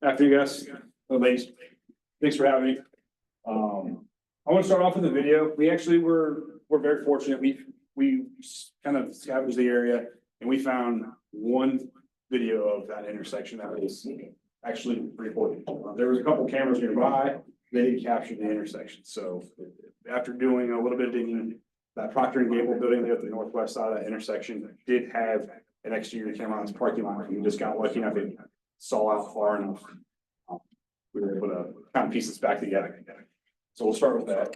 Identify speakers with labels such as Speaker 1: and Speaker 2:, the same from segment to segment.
Speaker 1: After you guys, ladies, thanks for having me. I want to start off with a video. We're very fortunate. We kind of scavenged the area and we found one video of that intersection that was actually recorded. There was a couple cameras nearby. They didn't capture the intersection. So after doing a little bit of digging, that Procter and Gamble building there at the northwest side of that intersection did have an exterior camera on its parking lot. We just got lucky enough it saw out far enough. We were able to kind of piece this back together. So we'll start with that.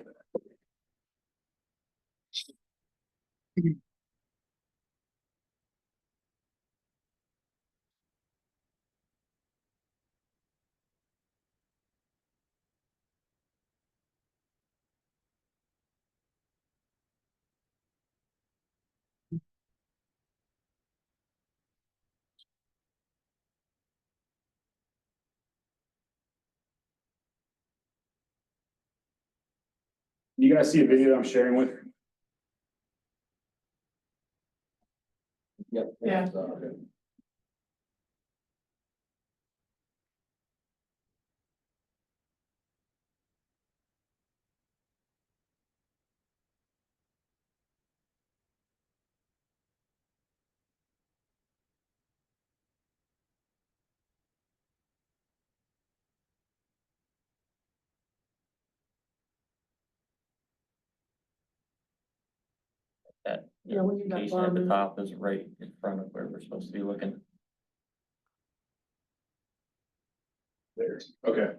Speaker 1: You guys see a video I'm sharing with?
Speaker 2: Yep.
Speaker 3: Yeah.
Speaker 1: Okay.
Speaker 2: That
Speaker 3: Yeah, when you got
Speaker 2: location at the
Speaker 3: farming.
Speaker 2: top is right in front of where we're supposed to be looking.
Speaker 1: There's, okay.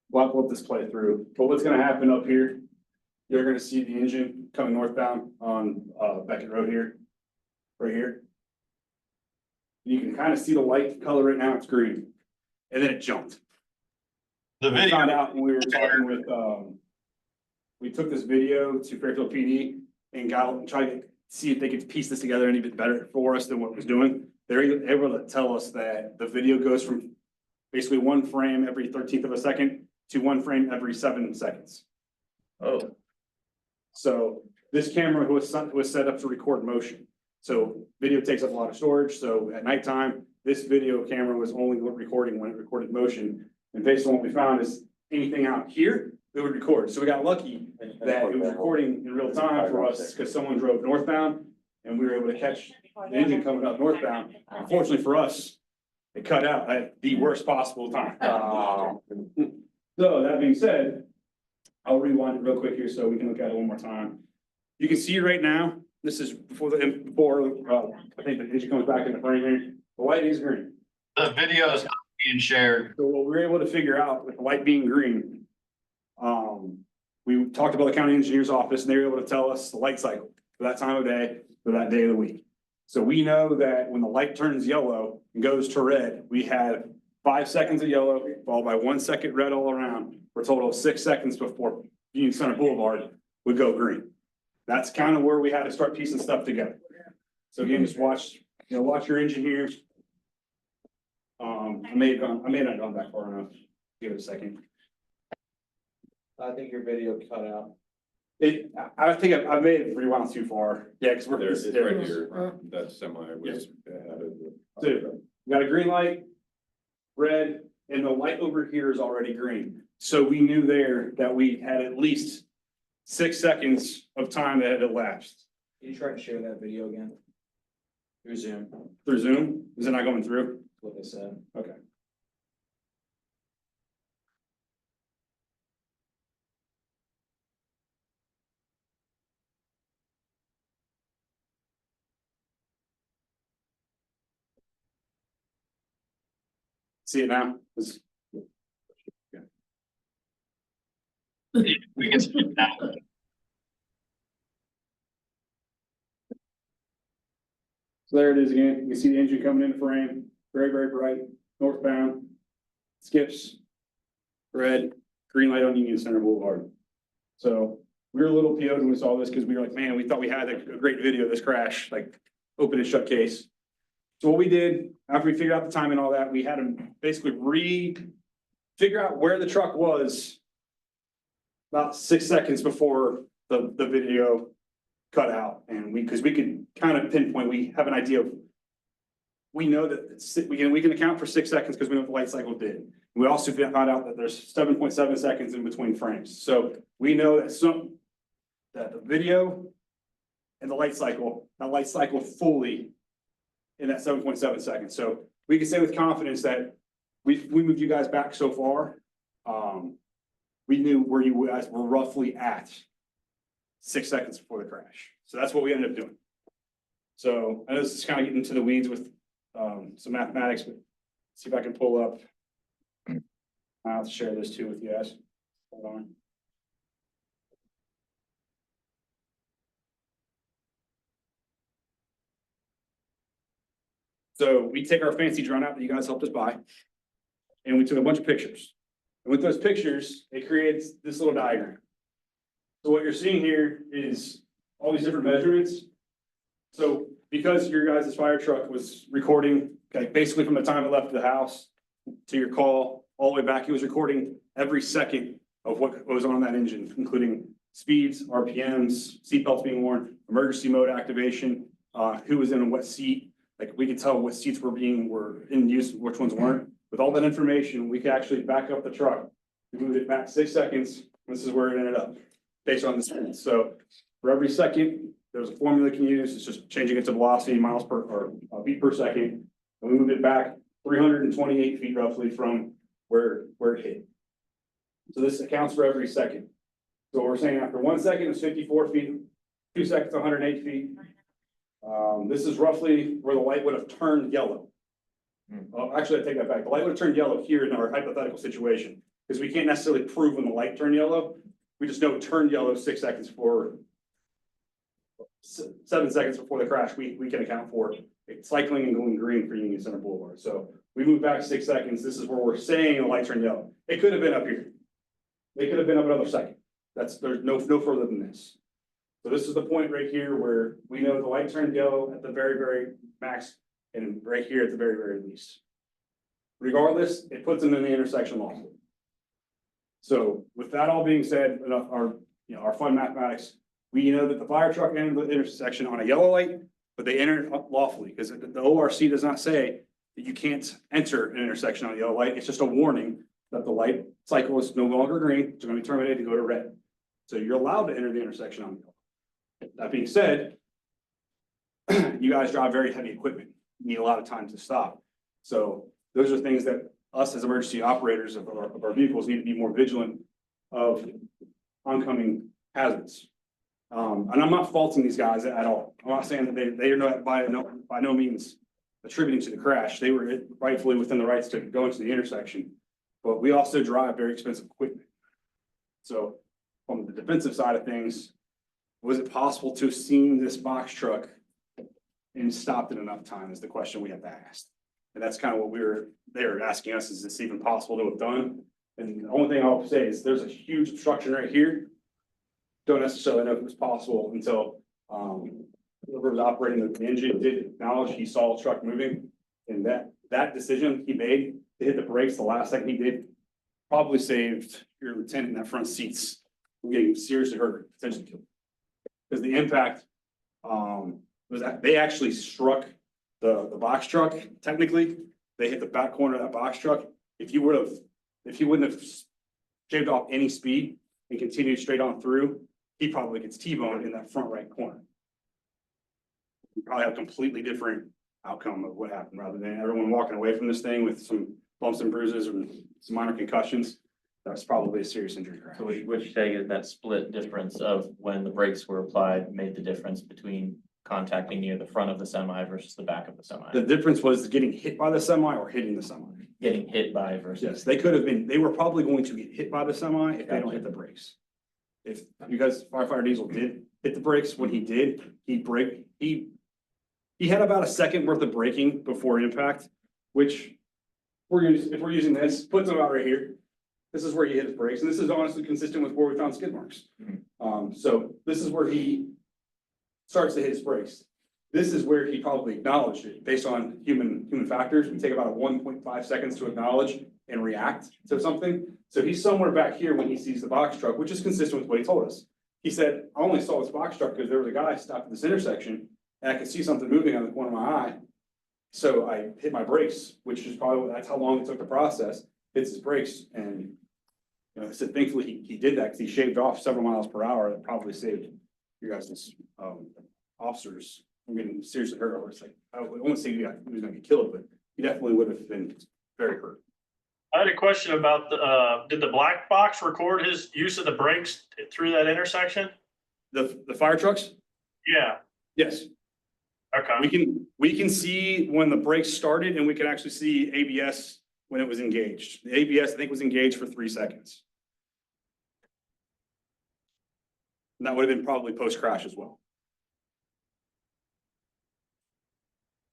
Speaker 1: We'll let this play through, but what's gonna happen up here, you're gonna see the engine coming northbound on Beckett Road here, right here. You can kind of see the light color right now, it's green, and then it jumped.
Speaker 4: The
Speaker 1: We
Speaker 4: video,
Speaker 1: found out when we were talking with, we took this video to Fairfield PD and tried to see if they could piece this together any bit better for us than what it was doing. They're able to tell us that the video goes from basically one frame every 13th of a second to one frame every 7 seconds.
Speaker 2: Oh,
Speaker 1: So this camera was set up to record motion. So video takes up a lot of storage. So at nighttime, this video camera was only recording when it recorded motion. And based on what we found is anything out here, it would record. So we got lucky that it was recording in real time for us because someone drove northbound and we were able to catch the engine coming up northbound. Unfortunately for us, it cut out at the worst possible time. So that being said, I'll rewind it real quick here so we can look at it one more time. You can see right now, this is before I think the engine comes back in the frame here. The light is green.
Speaker 4: the video is not being shared.
Speaker 1: So what we were able to figure out with the light being green, we talked about the county engineer's office and they were able to tell us the light cycle for that time of day, for that day of the week. So we know that when the light turns yellow and goes to red, we have 5 seconds of yellow, followed by 1 second red all around, for a total of 6 seconds before Union Center Boulevard would go green. That's kind of where we had to start piecing stuff together. So again, just watch your engine here. I may not gone back far enough. Give it a second.
Speaker 5: I think your video cut out.
Speaker 1: I think I may have rewound too far. Yeah, because we're.
Speaker 6: There's
Speaker 1: there
Speaker 6: right
Speaker 1: it is.
Speaker 6: here, that semi was added.
Speaker 1: So, we got a green light, red, and the light over here is already green. So we knew there that we had at least 6 seconds of time that had elapsed.
Speaker 5: Can you try to share that video again? Through Zoom,
Speaker 1: Through Zoom, is it not going through?
Speaker 5: what they said.
Speaker 1: Okay. See it now?
Speaker 4: We can see that.
Speaker 1: So there it is again. You can see the engine coming into frame, very, very bright, northbound. Skips, red, green light on Union Center Boulevard. So we were a little PO'd when we saw this because we were like, man, we thought we had a great video of this crash, like open and shut case. So what we did, after we figured out the time and all that, we had to basically figure out where the truck was about 6 seconds before the video cut out. And because we could kind of pinpoint, we have an idea of we know that we can account for 6 seconds because we know what the light cycle did. We also found out that there's 7.7 seconds in between frames. So we know that the video and the light cycle, that light cycle fully in that 7.7 seconds. So we can say with confidence that we moved you guys back so far. We knew where you guys were roughly at 6 seconds before the crash. So that's what we ended up doing. So I know this is kind of getting into the weeds with some mathematics, but see if I can pull up. I'll share this too with you guys. Hold on. So we take our fancy drone out that you guys helped us buy, and we took a bunch of pictures. And with those pictures, it creates this little diagram. So what you're seeing here is all these different measurements. So because your guys' fire truck was recording, okay, basically from the time it left the house to your call, all the way back, it was recording every second of what goes on in that engine, including speeds, RPMs, seatbelts being worn, emergency mode activation, who was in what seat. Like we could tell what seats were in use, which ones weren't. With all that information, we could actually back up the truck. We moved it back 6 seconds. This is where it ended up based on the speed. So for every second, there's a formula you can use. It's just changing it to velocity, miles per or feet per second. And we moved it back 328 feet roughly from where it hit. So this accounts for every second. So we're saying after 1 second is 54 feet, 2 seconds, 108 feet. This is roughly where the light would have turned yellow. Well, actually, I take that back. The light would have turned yellow here in our hypothetical situation, because we can't necessarily prove when the light turned yellow. We just know it turned yellow 6 seconds before, 7 seconds before the crash. We can account for it cycling and going green for Union Center Boulevard. So we move back 6 seconds. This is where we're saying the light turned yellow. It could have been up here. They could have been up another second. There's no further than this. So this is the point right here where we know the light turned yellow at the very, very max, and right here at the very, very least. Regardless, it puts them in the intersection lawfully. So with that all being said, our fun mathematics, we know that the fire truck entered the intersection on a yellow light, but they entered lawfully, because the ORC does not say that you can't enter an intersection on a yellow light. It's just a warning that the light cycle is no longer green. It's going to be terminated to go to red. So you're allowed to enter the intersection on yellow. That being said, you guys drive very heavy equipment. You need a lot of time to stop. So those are things that us as emergency operators of our vehicles need to be more vigilant of oncoming hazards. And I'm not faulting these guys at all. I'm not saying that they are not by no means attributing to the crash. They were rightfully within the rights to go into the intersection, but we also drive very expensive equipment. So on the defensive side of things, was it possible to have seen this box truck and stopped in enough time is the question we have to ask. And that's kind of what they were asking us, is this even possible to have done? And the only thing I'll say is there's a huge obstruction right here. Don't necessarily know if it was possible until whoever was operating the engine did acknowledge he saw a truck moving. And that decision he made to hit the brakes the last second he did probably saved your lieutenant in that front seats from getting seriously hurt, potentially killed. Because the impact was that they actually struck the box truck. Technically, they hit the back corner of that box truck. If he wouldn't have shaved off any speed and continued straight on through, he probably gets T-boned in that front right corner. You probably have a completely different outcome of what happened, rather than everyone walking away from this thing with some bumps and bruises or some minor concussions. That's probably a serious injury crash.
Speaker 2: So would you say that split difference of when the brakes were applied made the difference between contacting near the front of the semi versus the back of the semi?
Speaker 1: The difference was getting hit by the semi or hitting the semi.
Speaker 2: Getting hit by versus.
Speaker 1: Yes, they were probably going to get hit by the semi if they don't hit the brakes. If you guys, Firefighter Diesel did hit the brakes, when he did, he had about a second worth of braking before impact, which if we're using this, puts him about right here. This is where he hit his brakes, and this is honestly consistent with where we found skid marks. So this is where he starts to hit his brakes. This is where he probably acknowledged it based on human factors. We take about a 1.5 seconds to acknowledge and react to something. So he's somewhere back here when he sees the box truck, which is consistent with what he told us. He said, I only saw this box truck because there was a guy stopped at this intersection and I could see something moving on the corner of my eye. So I hit my brakes, which is probably, that's how long it took to process, hits his brakes and. You know, I said thankfully he did that because he shaved off several miles per hour. That probably saved you guys' officers from getting seriously hurt. Or it's like, I won't say he was gonna get killed, but he definitely would have been very hurt.
Speaker 3: I had a question about did the black box record his use of the brakes through that intersection?
Speaker 1: The fire trucks?
Speaker 3: Yeah,
Speaker 1: Yes.
Speaker 3: okay,
Speaker 1: We can see when the brakes started and we can actually see ABS when it was engaged. The ABS, I think, was engaged for 3 seconds. And that would have been probably post-crash as well.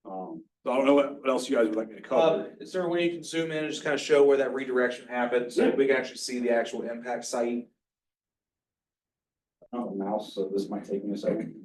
Speaker 1: So I don't know what else you guys would like me to cover.
Speaker 5: Is there a way you can zoom in and just kind of show where that redirection happened, so
Speaker 1: Yeah.
Speaker 5: we can actually see the actual impact site?
Speaker 1: I don't have a mouse, so this might take me a second.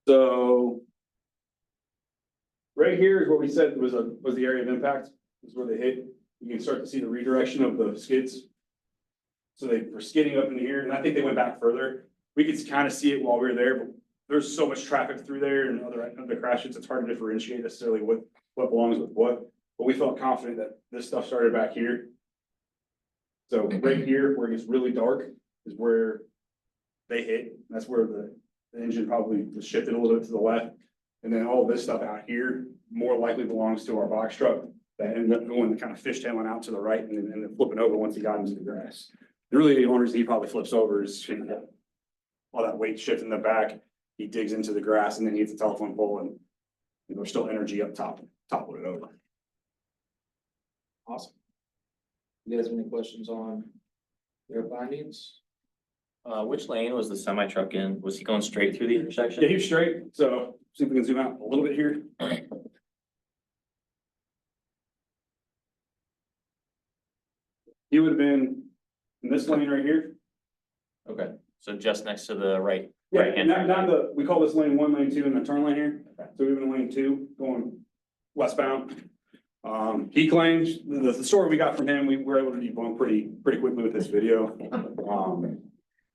Speaker 1: So right here is what we said was the area of impact, is where they hit. You can start to see the redirection of the skids. So they were skidding up in here, and I think they went back further. We could kind of see it while we were there, but there's so much traffic through there and other crashes, it's hard to differentiate necessarily what belongs with what. But we felt confident that this stuff started back here. So right here, where it gets really dark, is where they hit. That's where the engine probably was shifted a little bit to the left. And then all this stuff out here more likely belongs to our box truck that ended up going kind of fishtailing out to the right and then flipping over once he got into the grass. And really, the only reason he probably flips over is all that weight shift in the back. He digs into the grass and then he hits the telephone pole and there's still energy up top, toppled it over.
Speaker 5: Awesome. You guys have any questions on their findings?
Speaker 2: Which lane was the semi truck in? Was he going straight through the intersection?
Speaker 1: Yeah, he was straight. So see if we can zoom out a little bit here. He would have been in this lane right here.
Speaker 2: Okay, so just next to the right.
Speaker 1: Yeah,
Speaker 2: right-hand
Speaker 1: and not
Speaker 2: turn.
Speaker 1: we call this lane 1, lane 2, and the turn lane here. So we've been in lane 2 going westbound. He claims the story we got from him, we were able to debunk pretty quickly with this video.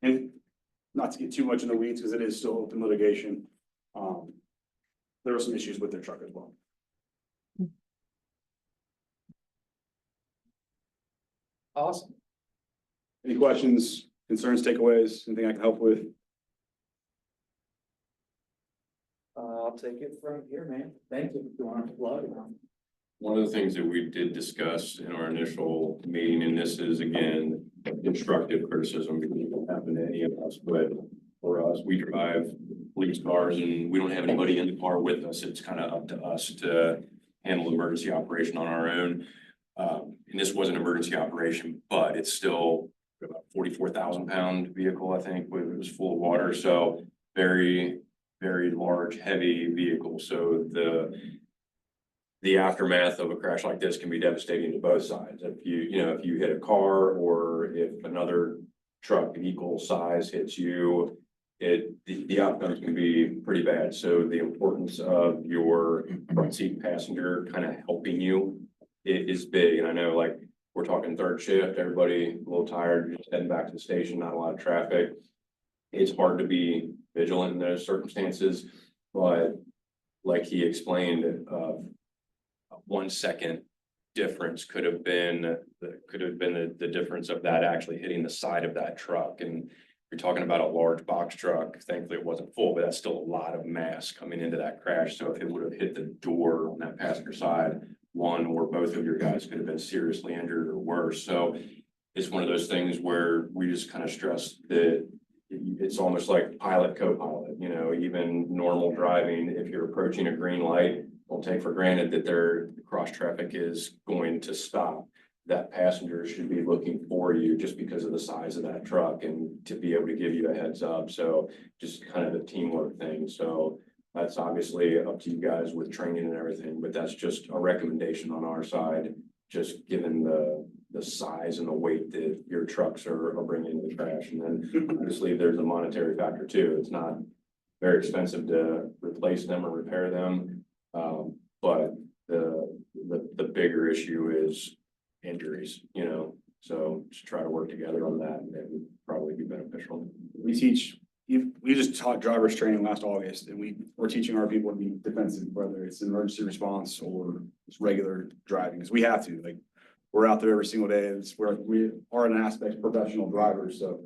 Speaker 1: And not to get too much in the weeds because it is still open litigation. There were some issues with their truck as well.
Speaker 5: Awesome.
Speaker 1: Any questions, concerns, takeaways, anything I can help with?
Speaker 5: I'll take it from here, man. Thank you. If you want to plug.
Speaker 6: One of the things that we did discuss in our initial meeting, and this is again, constructive criticism because it can happen to any of us, but for us, we drive police cars and we don't have anybody in the car with us. It's kind of up to us to handle emergency operation on our own. And this was an emergency operation, but it's still about 44,000 pound vehicle, I think, it was full of water. So very, very large, heavy vehicle. So the aftermath of a crash like this can be devastating to both sides. If if you hit a car or if another truck of equal size hits you, the outcomes can be pretty bad. So the importance of your front seat passenger kind of helping you is big. And I know, like, we're talking third shift, everybody a little tired, just heading back to the station, not a lot of traffic. It's hard to be vigilant in those circumstances, but like he explained, 1 second difference could have been the difference of that actually hitting the side of that truck. And you're talking about a large box truck. Thankfully, it wasn't full, but that's still a lot of mass coming into that crash. So if it would have hit the door on that passenger side, one or both of your guys could have been seriously injured or worse. So it's one of those things where we just kind of stress that it's almost like pilot, co-pilot, even normal driving. If you're approaching a green light, don't take for granted that the cross traffic is going to stop. That passenger should be looking for you just because of the size of that truck and to be able to give you a heads up. So just kind of a teamwork thing. So that's obviously up to you guys with training and everything, but that's just a recommendation on our side, just given the size and the weight that your trucks are bringing in the trash. And then obviously there's a monetary factor too. It's not very expensive to replace them or repair them. But the bigger issue is injuries, you know, so just try to work together on that and it would probably be beneficial.
Speaker 1: We just taught drivers training last August and we're teaching our people to be defensive, whether it's emergency response or just regular driving, because we have to, like, we're out there every single day. We are an aspect of professional drivers, so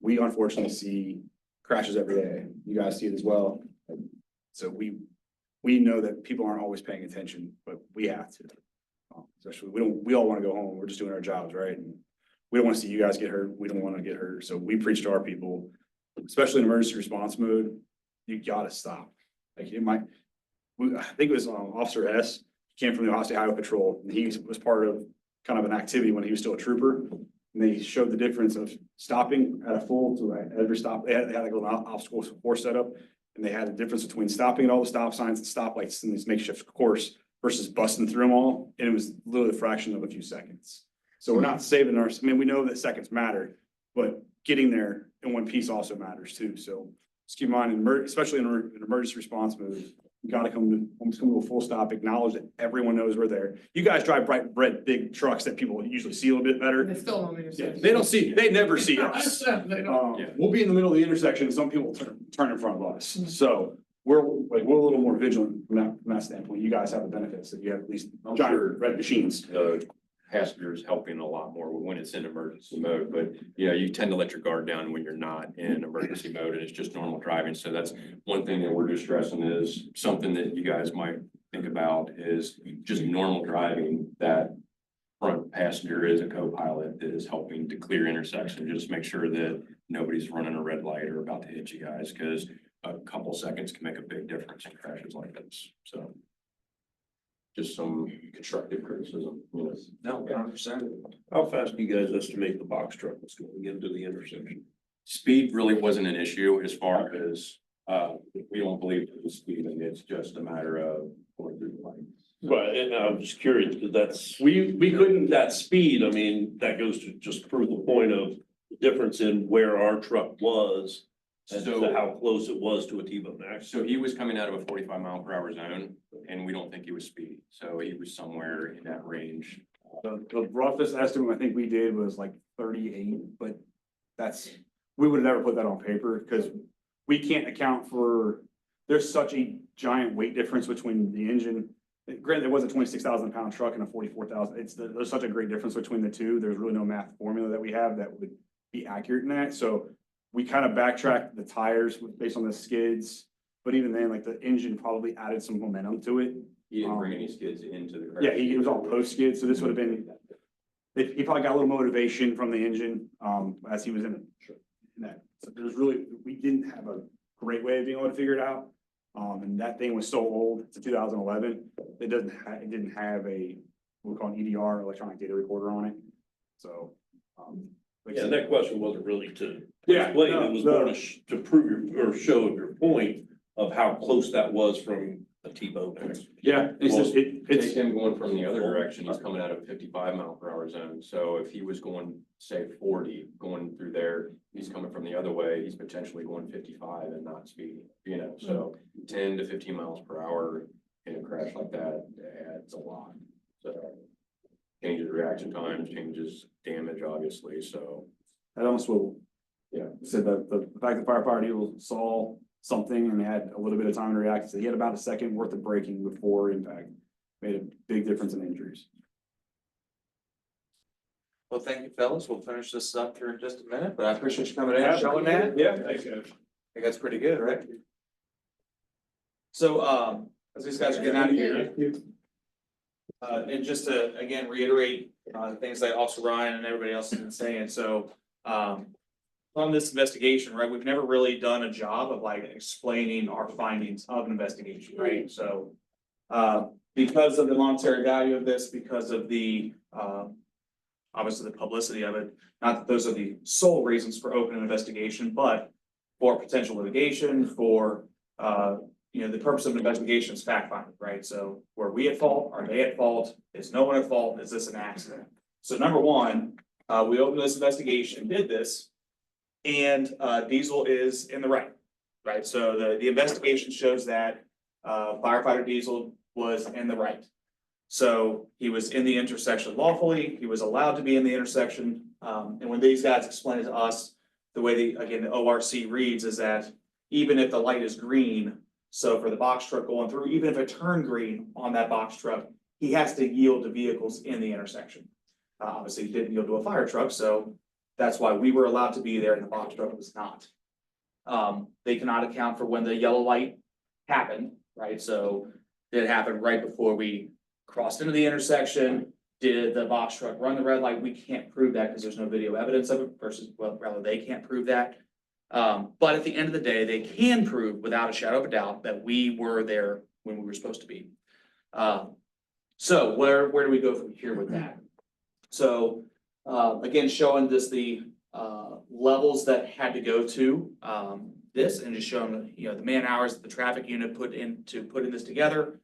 Speaker 1: we unfortunately see crashes every day. You guys see it as well. So we know that people aren't always paying attention, but we have to. Especially, we all want to go home. We're just doing our jobs, right? And we don't want to see you guys get hurt. We don't want to get hurt. So we preach to our people, especially in emergency response mode, you gotta stop. Like I think it was Officer S, he came from the Ohio State Highway Patrol, and he was part of kind of an activity when he was still a trooper. And they showed the difference of stopping at a full to every stop. They had like a little obstacle course set up. And they had a difference between stopping at all the stop signs and stoplights in this makeshift course versus busting through them all. And it was literally a fraction of a few seconds. So we're not saving I mean, we know that seconds matter, but getting there in one piece also matters too. So just keep in mind, especially in an emergency response mode, you gotta almost come to a full stop, acknowledge that everyone knows we're there. You guys drive bright red, big trucks that people usually see a little bit better.
Speaker 7: They still don't
Speaker 1: Yeah,
Speaker 7: understand.
Speaker 1: they never see us.
Speaker 7: They don't.
Speaker 6: Yeah.
Speaker 1: We'll be in the middle of the intersection, and some people turn in front of us, so we're a little more vigilant from that standpoint. You guys have the benefits that you have at least
Speaker 6: I'm
Speaker 1: giant
Speaker 6: sure.
Speaker 1: red machines.
Speaker 6: Passengers helping a lot more when it's in emergency mode, but you know, you tend to let your guard down when you're not in emergency mode and it's just normal driving. So that's one thing that we're just stressing is something that you guys might think about is just normal driving. That front passenger is a co-pilot that is helping to clear intersection, just make sure that nobody's running a red light or about to hit you guys, because a couple seconds can make a big difference in crashes like this, so. Just some constructive criticism, you know.
Speaker 5: No, 100%.
Speaker 8: How fast do you guys estimate the box truck was going into the intersection?
Speaker 6: Speed really wasn't an issue as far as, we don't believe it was speeding, it's just a matter of going through the light.
Speaker 8: But and I'm just curious, because that's,
Speaker 1: We couldn't,
Speaker 8: that speed, I mean, that goes to just prove the point of the difference in where our truck was and
Speaker 6: So-
Speaker 8: to how close it was to a T-bone accident.
Speaker 6: So he was coming out of a 45-mile-per-hour zone, and we don't think he was speeding, so he was somewhere in that range.
Speaker 1: the roughest estimate I think we did was like 38, but we would have never put that on paper because we can't account for, there's such a giant weight difference between the engine. Granted, it was a 26,000 pound truck and a 44,000. There's such a great difference between the two. There's really no math formula that we have that would be accurate in that. So we kind of backtracked the tires based on the skids, but even then, like the engine probably added some momentum to it.
Speaker 6: He didn't bring any skids into the crash.
Speaker 1: Yeah, he was all post skid, so this would have been, he probably got a little motivation from the engine, as he was in that. So there's really, we didn't have a great way of being able to figure it out. And that thing was so old, it's a 2011, it didn't have a, what we call an EDR, electronic data recorder on it. So, like I
Speaker 8: Yeah,
Speaker 1: said-
Speaker 8: that question wasn't really to
Speaker 1: Yeah,
Speaker 8: explain,
Speaker 1: no,
Speaker 8: it was
Speaker 1: no.
Speaker 8: more to prove or show your point of how close that was from a T-bone accident.
Speaker 1: Yeah, it's,
Speaker 6: Take
Speaker 1: it's,
Speaker 6: him going from the other direction, he's coming out of a 55-mile-per-hour zone, so if he was going, say, 40, going through there, he's coming from the other way, he's potentially going 55 and not speeding, you know, so 10 to 15 miles per hour in a crash like that adds a lot, so. Changes reaction times, changes damage, obviously, so.
Speaker 1: that almost will, yeah, said that the fact that firefighter Eagle saw something and had a little bit of time to react, so he had about a second worth of braking before impact, made a big difference in injuries.
Speaker 5: Well, thank you, fellas. We'll finish this up here in just a minute, but I appreciate you coming in and showing that.
Speaker 1: Yeah, thanks, guys.
Speaker 5: I think that's pretty good, right? So, as these guys are getting out of here, and just to, again, reiterate, the things that Officer Ryan and everybody else has been saying, so, on this investigation, right, we've never really done a job of like explaining our findings of an investigation, right? So, because of the monetary value of this, because of the, obviously the publicity of it, not that those are the sole reasons for opening an investigation, but for potential litigation, for, the purpose of an investigation is fact finding, right? So were we at fault? Are they at fault? Is no one at fault? Is this an accident? So number one, we opened this investigation, did this, and Diesel is in the right. Right, so the investigation shows that firefighter Diesel was in the right. So he was in the intersection lawfully, he was allowed to be in the intersection, and when these guys explained it to us, the way the ORC reads is that even if the light is green, so for the box truck going through, even if it turned green on that box truck, he has to yield to vehicles in the intersection. Obviously, he didn't yield to a fire truck, so that's why we were allowed to be there and the box truck was not. They cannot account for when the yellow light happened, right? So did it happen right before we crossed into the intersection? Did the box truck run the red light? We can't prove that because there's no video evidence of it versus, well, rather they can't prove that. But at the end of the day, they can prove without a shadow of a doubt that we were there when we were supposed to be. So where do we go from here with that? So, again, showing this the levels that had to go to this and just showing, you know, the man hours that the traffic unit put into putting this together,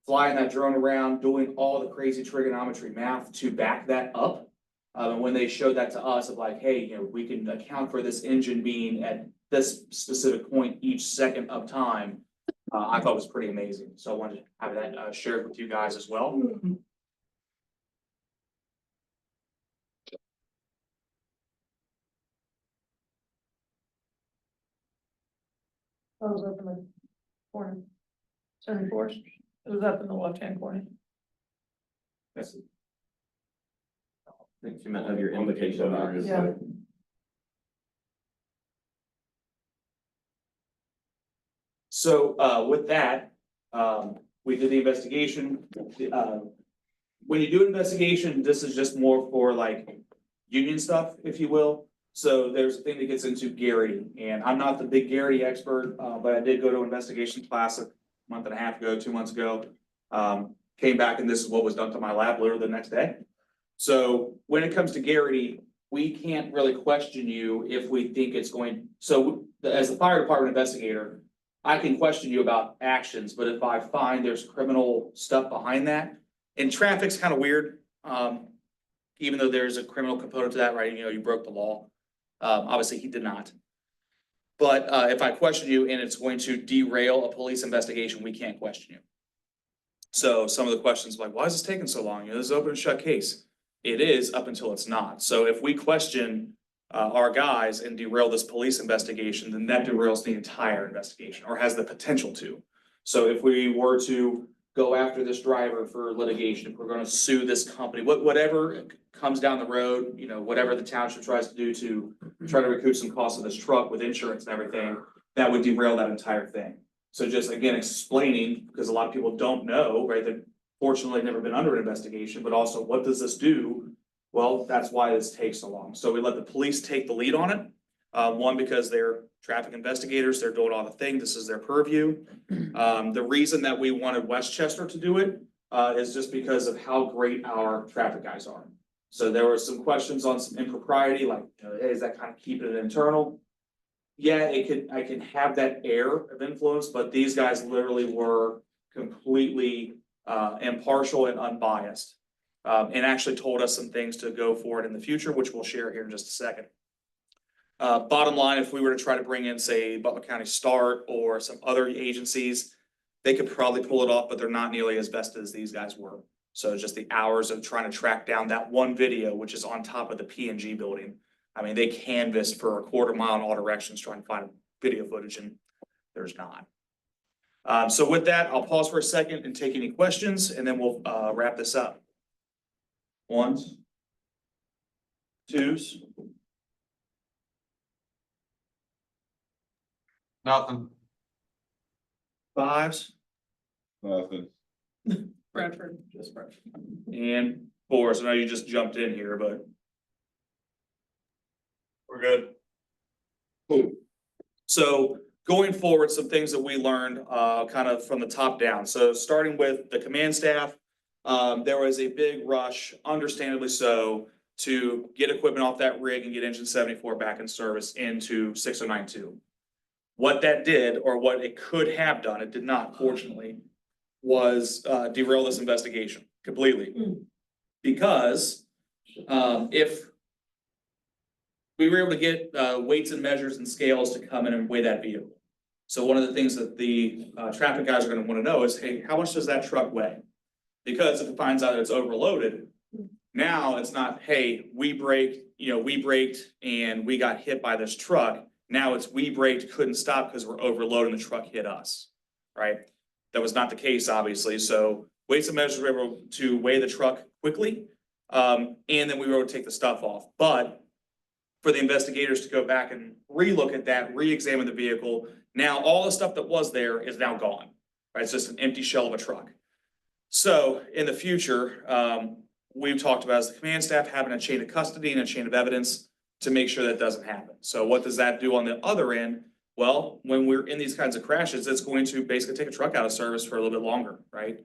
Speaker 5: flying that drone around, doing all the crazy trigonometry math to back that up. And when they showed that to us of like, hey, you know, we can account for this engine being at this specific point each second of time, I thought was pretty amazing. So I wanted to have that shared with you guys as well.
Speaker 7: That was up in the corner. 74. It was up in the left-hand corner.
Speaker 5: That's
Speaker 2: I think you might have your invitation box.
Speaker 7: Yeah.
Speaker 5: So with that, we did the investigation. When you do an investigation, this is just more for like union stuff, if you will. So there's a thing that gets into Garrity, and I'm not the big Garrity expert, but I did go to an investigation class a month and a half ago, 2 months ago. Came back and this is what was done to my lab literally the next day. So when it comes to Garrity, we can't really question you if we think it's going, so as the fire department investigator, I can question you about actions, but if I find there's criminal stuff behind that, and traffic's kind of weird, even though there's a criminal component to that, right? You know, you broke the law. Obviously he did not. But if I question you and it's going to derail a police investigation, we can't question you. So some of the questions like, why is this taking so long? You know, this is an open and shut case. It is up until it's not. So if we question our guys and derail this police investigation, then that derails the entire investigation or has the potential to. So if we were to go after this driver for litigation, if we're gonna sue this company, whatever comes down the road, you know, whatever the township tries to do to try to recoup some costs of this truck with insurance and everything, that would derail that entire thing. So just again, explaining, because a lot of people don't know, right, that fortunately never been under an investigation, but also what does this do? Well, that's why this takes so long. So we let the police take the lead on it. One, because they're traffic investigators, they're doing all the thing, this is their purview. The reason that we wanted Westchester to do it is just because of how great our traffic guys are. So there were some questions on some impropriety, like, you know, hey, is that kind of keeping it internal? Yeah, I can have that air of influence, but these guys literally were completely impartial and unbiased. And actually told us some things to go forward in the future, which we'll share here in just a second. Bottom line, if we were to try to bring in, say, Butler County START or some other agencies, they could probably pull it off, but they're not nearly as vested as these guys were. So just the hours of trying to track down that one video, which is on top of the P&G building. I mean, they canvassed for a quarter mile in all directions trying to find video footage, and there's not. So with that, I'll pause for a second and take any questions, and then we'll wrap this up. Ones, twos,
Speaker 4: Nothing.
Speaker 5: fives,
Speaker 6: Nothing.
Speaker 7: Bradford, just Bradford.
Speaker 5: and fours. I know you just jumped in here, but
Speaker 3: We're good.
Speaker 5: so going forward, some things that we learned kind of from the top down. So starting with the command staff, there was a big rush, understandably so, to get equipment off that rig and get engine 74 back in service into 6092. What that did, or what it could have done, it did not, fortunately, was derail this investigation completely. Because if we were able to get, weights and measures and scales to come in and weigh that vehicle. So one of the things that the, traffic guys are gonna wanna know is, hey, how much does that truck weigh? Because if it finds out it's overloaded, now it's not, hey, we braked and we got hit by this truck. Now it's we braked, couldn't stop because we're overloaded and the truck hit us, right? That was not the case, obviously, so weights and measures were able to weigh the truck quickly. And then we were able to take the stuff off, but for the investigators to go back and relook at that, re-examine the vehicle, now all the stuff that was there is now gone, right? It's just an empty shell of a truck. So in the future, we've talked about as the command staff having a chain of custody and a chain of evidence to make sure that doesn't happen. So what does that do on the other end? Well, when we're in these kinds of crashes, it's going to basically take a truck out of service for a little bit longer, right?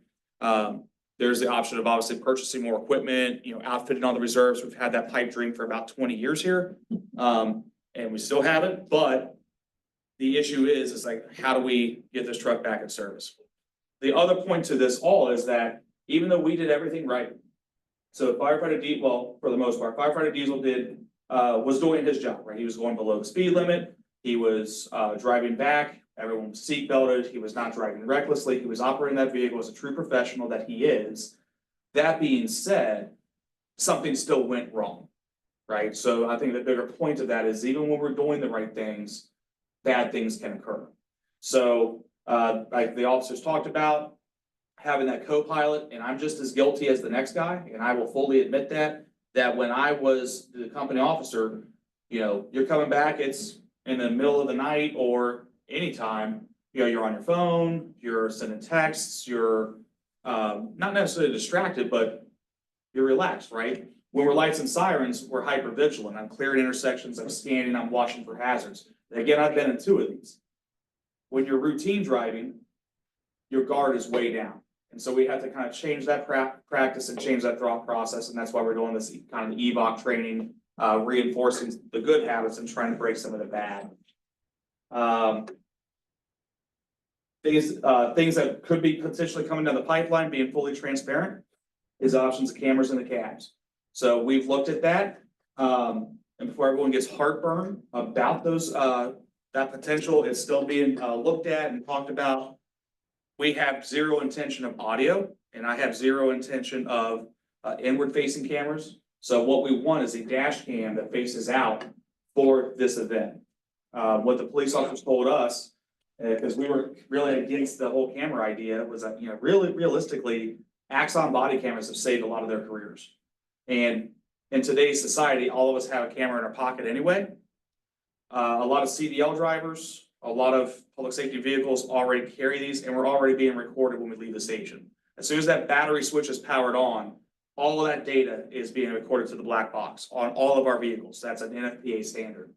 Speaker 5: There's the option of obviously purchasing more equipment, outfitting all the reserves. We've had that pipe dream for about 20 years here. And we still have it, but the issue is like, how do we get this truck back in service? The other point to this all is that even though we did everything right, so firefighter Diesel, for the most part, firefighter Diesel was doing his job, right? He was going below the speed limit. He was, driving back. Everyone was seat belted. He was not driving recklessly. He was operating that vehicle as a true professional that he is. That being said, something still went wrong, right? So I think the bigger point of that is even when we're doing the right things, bad things can occur. So, like the officers talked about, having that co-pilot, and I'm just as guilty as the next guy, and I will fully admit that when I was the company officer, you're coming back, it's in the middle of the night or anytime, you're on your phone, you're sending texts, you're not necessarily distracted, but you're relaxed, right? When we're lights and sirens, we're hyper vigilant. I'm clearing intersections, I'm scanning, I'm watching for hazards. Again, I've been in 2 of these. When you're routine driving, your guard is way down. And so we have to kind of change that practice and change that thought process. And that's why we're doing this kind of EVOC training, reinforcing the good habits and trying to break some of the bad. Things that could be potentially coming down the pipeline, being fully transparent, is options of cameras in the cabs. So we've looked at that. And before everyone gets heartburn about those, that potential is still being looked at and talked about. We have zero intention of audio, and I have zero intention of inward facing cameras. So what we want is a dash cam that faces out for this event. What the police officers told us, because we were really against the whole camera idea, was that, really realistically, Axon body cameras have saved a lot of their careers. And in today's society, all of us have a camera in our pocket anyway. A lot of CDL drivers, a lot of public safety vehicles already carry these, and we're already being recorded when we leave the station. As soon as that battery switch is powered on, all of that data is being recorded to the black box on all of our vehicles. That's an NFPA standard.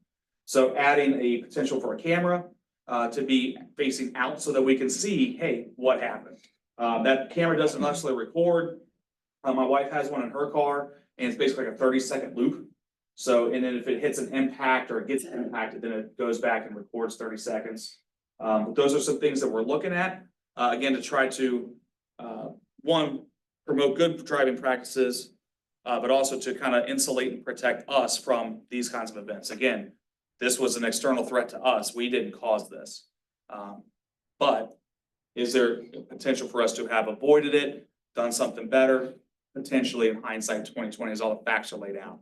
Speaker 5: So adding a potential for a camera to be facing out so that we can see, hey, what happened? That camera doesn't necessarily record. My wife has one in her car, and it's basically like a 30-second loop. So, and then if it hits an impact or it gets impacted, then it goes back and records 30 seconds. But those are some things that we're looking at, again, to try to, one, promote good driving practices, but also to kind of insulate and protect us from these kinds of events. Again, this was an external threat to us. We didn't cause this. But is there potential for us to have avoided it, done something better? Potentially, in hindsight, 2020, as all the facts are laid out.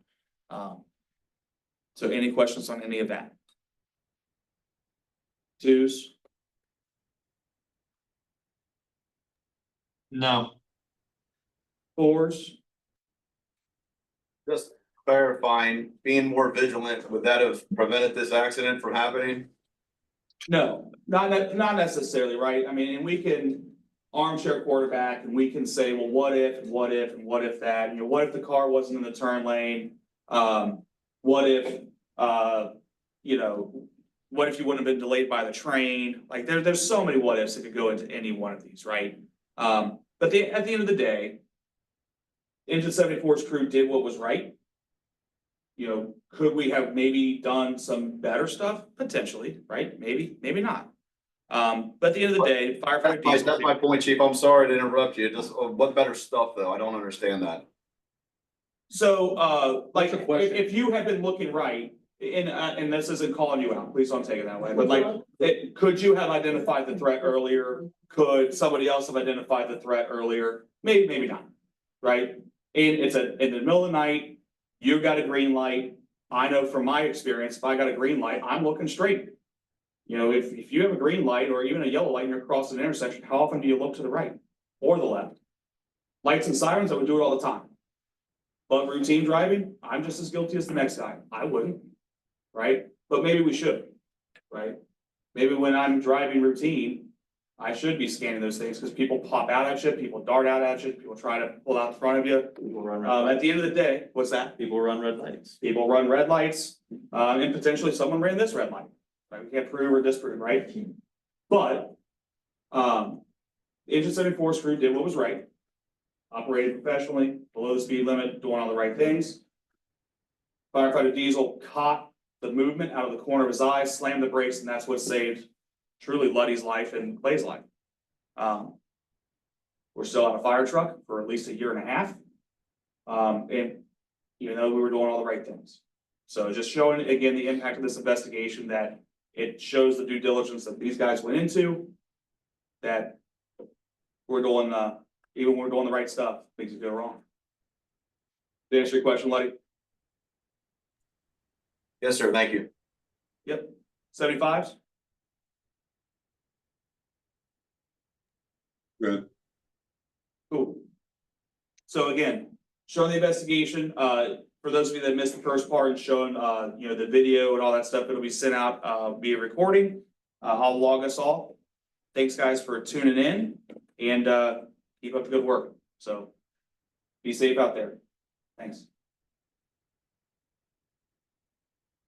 Speaker 5: So any questions on any of that? Twos?
Speaker 4: No.
Speaker 5: Fours?
Speaker 9: Just clarifying, being more vigilant, would that have prevented this accident from happening?
Speaker 5: No, not necessarily, right? I mean, and we can armchair quarterback and we can say, well, what if, and what if, and what if that, what if the car wasn't in the turn lane? What if, what if you wouldn't have been delayed by the train? Like there's so many what ifs that could go into any one of these, right? But at the end of the day, Engine 74's crew did what was right. Could we have maybe done some better stuff? Potentially, right? Maybe not. But at the end of the day, firefighter Diesel.
Speaker 9: That's my point, Chief. I'm sorry to interrupt you. Just what better stuff though? I don't understand that.
Speaker 5: So, like,
Speaker 8: What's the question?
Speaker 5: if you had been looking right, and this isn't calling you out, please don't take it that way, but like, could you have identified the threat earlier? Could somebody else have identified the threat earlier? Maybe, maybe not, right? And it's in the middle of the night, you've got a green light. I know from my experience, if I got a green light, I'm looking straight. You know, if you have a green light or even a yellow light and you're crossing an intersection, how often do you look to the right or the left? Lights and sirens, I would do it all the time. But routine driving, I'm just as guilty as the next guy. I wouldn't, right? But maybe we should, right? Maybe when I'm driving routine, I should be scanning those things because people pop out at you, people dart out at you, people try to pull out in front of you.
Speaker 2: People run red
Speaker 5: At
Speaker 2: lights.
Speaker 5: the end of the day, what's that?
Speaker 2: People run red lights.
Speaker 5: People run red lights, and potentially someone ran this red light. Right? We can't prove or disprove, right? But, Engine 74 crew did what was right. Operated professionally, below the speed limit, doing all the right things. Firefighter Diesel caught the movement out of the corner of his eye, slammed the brakes, and that's what saved truly Luddy's life and Clay's life. We're still on a fire truck for at least a year and a half. And even though we were doing all the right things. So just showing again the impact of this investigation, that it shows the due diligence that these guys went into. That we're doing, even when we're doing the right stuff, things go wrong. Did I answer your question, Luddy?
Speaker 9: Yes, sir, thank you.
Speaker 5: Yep, 75s?
Speaker 8: Good.
Speaker 5: Cool. So again, showing the investigation, for those of you that missed the first part and showing, you know, the video and all that stuff, it'll be sent out, via recording. I'll log us all. Thanks, guys, for tuning in and, keep up the good work. So be safe out there. Thanks.